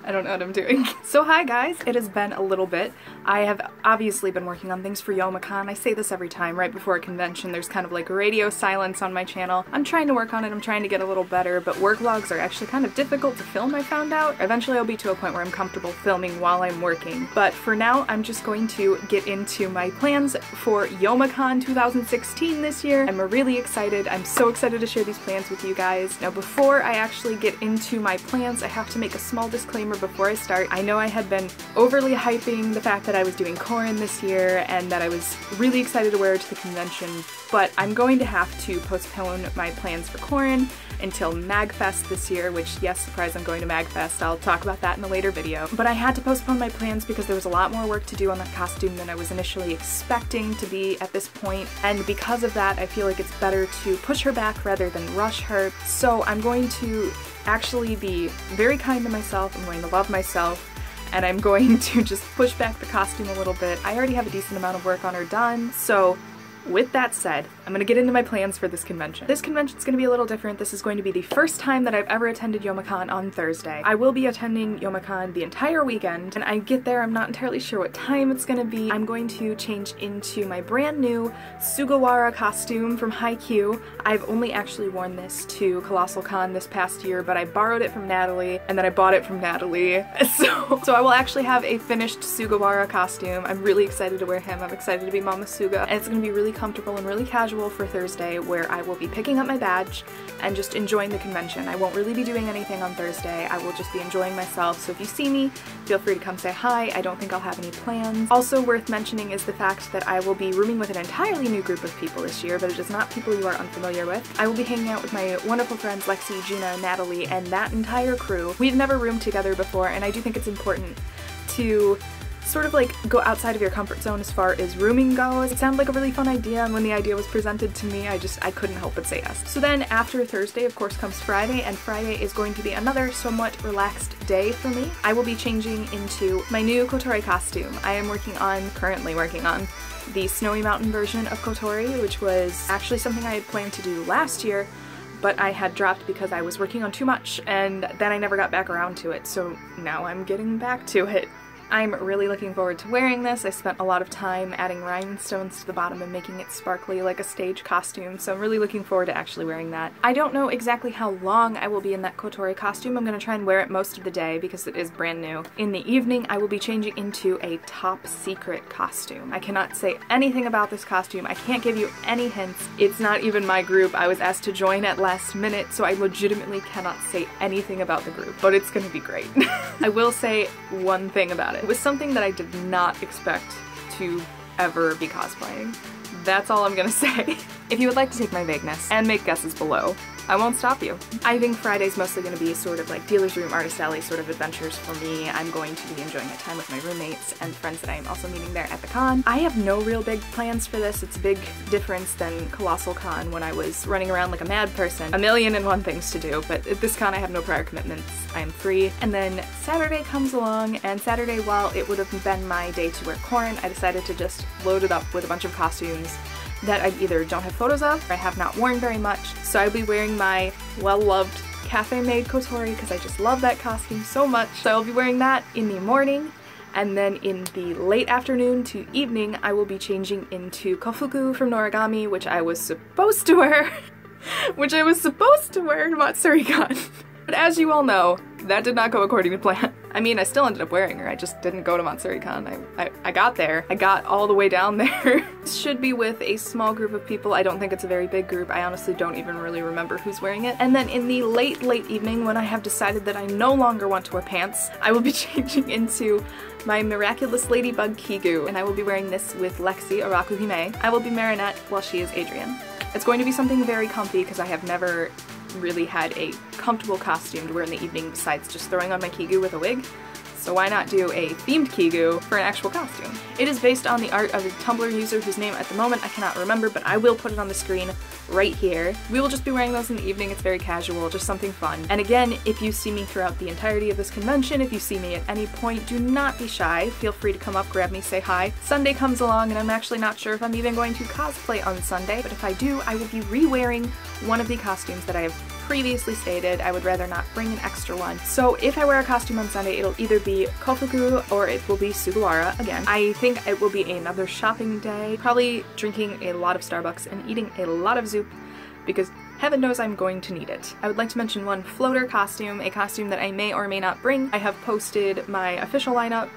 I don't know what I'm doing. So hi guys, it has been a little bit. I have obviously been working on things for Youmacon. I say this every time, right before a convention there's kind of like radio silence on my channel. I'm trying to work on it, I'm trying to get a little better, but work vlogs are actually kind of difficult to film, I found out. Eventually I'll be to a point where I'm comfortable filming while I'm working, but for now I'm just going to get into my plans for Youmacon 2016 this year. I'm really excited. I'm so excited to share these plans with you guys. Now before I actually get into my plans, I have to make a small disclaimer before I start. I know I had been overly hyping the fact that I was doing Corin this year and that I was really excited to wear it to the convention, but I'm going to have to postpone my plans for Corin until MagFest this year, which, yes, surprise, I'm going to MagFest. I'll talk about that in a later video. But I had to postpone my plans because there was a lot more work to do on that costume than I was initially expecting to be at this point, and because of that I feel like it's better to push her back rather than rush her. So I'm going to actually be very kind to myself, I'm going to love myself, and I'm going to just push back the costume a little bit. I already have a decent amount of work on her done, so with that said, I'm gonna get into my plans for this convention. This convention's gonna be a little different. This is going to be the first time that I've ever attended Youmacon on Thursday. I will be attending Youmacon the entire weekend, and I get there, I'm not entirely sure what time it's gonna be. I'm going to change into my brand new Sugawara costume from Haikyuu. I've only actually worn this to Colossal Con this past year, but I borrowed it from Natalie, and then I bought it from Natalie. So I will actually have a finished Sugawara costume. I'm really excited to wear him. I'm excited to be Mama Suga, and it's gonna be really comfortable and really casual for Thursday, where I will be picking up my badge and just enjoying the convention. I won't really be doing anything on Thursday. I will just be enjoying myself, so if you see me, feel free to come say hi. I don't think I'll have any plans. Also worth mentioning is the fact that I will be rooming with an entirely new group of people this year, but it is not people you are unfamiliar with. I will be hanging out with my wonderful friends Lexi, Gina, Natalie, and that entire crew. We've never roomed together before, and I do think it's important to sort of like go outside of your comfort zone as far as rooming goes. It sounded like a really fun idea, and when the idea was presented to me, I couldn't help but say yes. So then after Thursday, of course, comes Friday, and Friday is going to be another somewhat relaxed day for me. I will be changing into my new Kotori costume. I am currently working on the Snowy Mountain version of Kotori, which was actually something I had planned to do last year, but I had dropped because I was working on too much, and then I never got back around to it, so now I'm getting back to it. I'm really looking forward to wearing this. I spent a lot of time adding rhinestones to the bottom and making it sparkly like a stage costume, so I'm really looking forward to actually wearing that. I don't know exactly how long I will be in that Kotori costume. I'm gonna try and wear it most of the day because it is brand new. In the evening, I will be changing into a top secret costume. I cannot say anything about this costume. I can't give you any hints. It's not even my group. I was asked to join at last minute, so I legitimately cannot say anything about the group, but it's gonna be great. I will say one thing about it. It was something that I did not expect to ever be cosplaying. That's all I'm gonna say. If you would like to take my vagueness and make guesses below, I won't stop you. I think Friday's mostly gonna be sort of like Dealer's Room, Artist Alley sort of adventures for me. I'm going to be enjoying a time with my roommates and friends that I am also meeting there at the con. I have no real big plans for this. It's a big difference than Colossal Con when I was running around like a mad person. 1,000,001 things to do, but at this con I have no prior commitments. I am free. And then Saturday comes along, and Saturday, while it would have been my day to wear Corin, I decided to just load it up with a bunch of costumes that I either don't have photos of or I have not worn very much. So I'll be wearing my well-loved cafe-made Kotori because I just love that costume so much. So I'll be wearing that in the morning, and then in the late afternoon to evening I will be changing into Kofuku from Noragami, which I was supposed to wear to Matsuri-con. But as you all know, that did not go according to plan. I mean, I still ended up wearing her, I just didn't go to Matsuri-con. I got there. I got all the way down there. This should be with a small group of people. I don't think it's a very big group. I honestly don't even really remember who's wearing it. And then in the late evening, when I have decided that I no longer want to wear pants, I will be changing into my Miraculous Ladybug Kigu, and I will be wearing this with Lexi, Araku Hime. I will be Marinette while she is Adrian. It's going to be something very comfy because I have never really had a comfortable costume to wear in the evening besides just throwing on my Kigu with a wig. So why not do a themed Kigu for an actual costume? It is based on the art of a Tumblr user whose name at the moment I cannot remember, but I will put it on the screen right here. We will just be wearing those in the evening. It's very casual, just something fun. And again, if you see me throughout the entirety of this convention, if you see me at any point, do not be shy. Feel free to come up, grab me, say hi. Sunday comes along and I'm actually not sure if I'm even going to cosplay on Sunday, but if I do, I will be re-wearing one of the costumes that I have previously stated, I would rather not bring an extra one. So if I wear a costume on Sunday, it'll either be Kofuku or it will be Sugawara again. I think it will be another shopping day, probably drinking a lot of Starbucks and eating a lot of soup because heaven knows I'm going to need it. I would like to mention one floater costume, a costume that I may or may not bring. I have posted my official lineup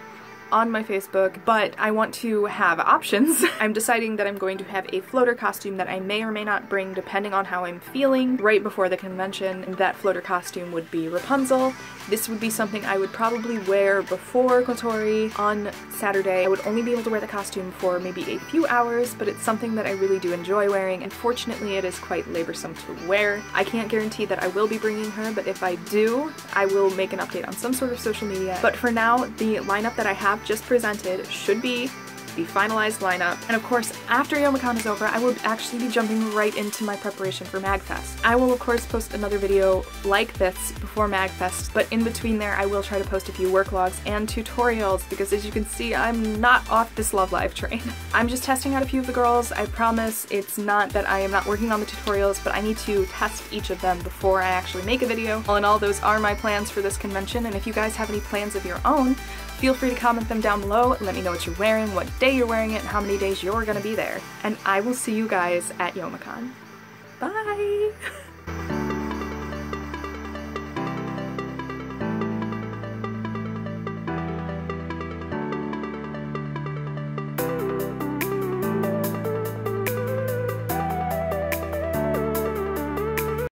on my Facebook, but I want to have options. I'm deciding that I'm going to have a floater costume that I may or may not bring depending on how I'm feeling right before the convention, and that floater costume would be Rapunzel. This would be something I would probably wear before Kotori on Saturday. I would only be able to wear the costume for maybe a few hours, but it's something that I really do enjoy wearing, and fortunately it is quite laborsome to wear. I can't guarantee that I will be bringing her, but if I do, I will make an update on some sort of social media. But for now, the lineup that I have just presented should be the finalized lineup. And of course, after Youmacon is over, I will actually be jumping right into my preparation for MagFest. I will of course post another video like this before MagFest, but in between there I will try to post a few work logs and tutorials because as you can see, I'm not off this Love Live train. I'm just testing out a few of the girls. I promise it's not that I am not working on the tutorials, but I need to test each of them before I actually make a video. All in all, those are my plans for this convention, and if you guys have any plans of your own, feel free to comment them down below. Let me know what you're wearing, what day you're wearing it, and how many days you're gonna be there. And I will see you guys at Youmacon. Bye!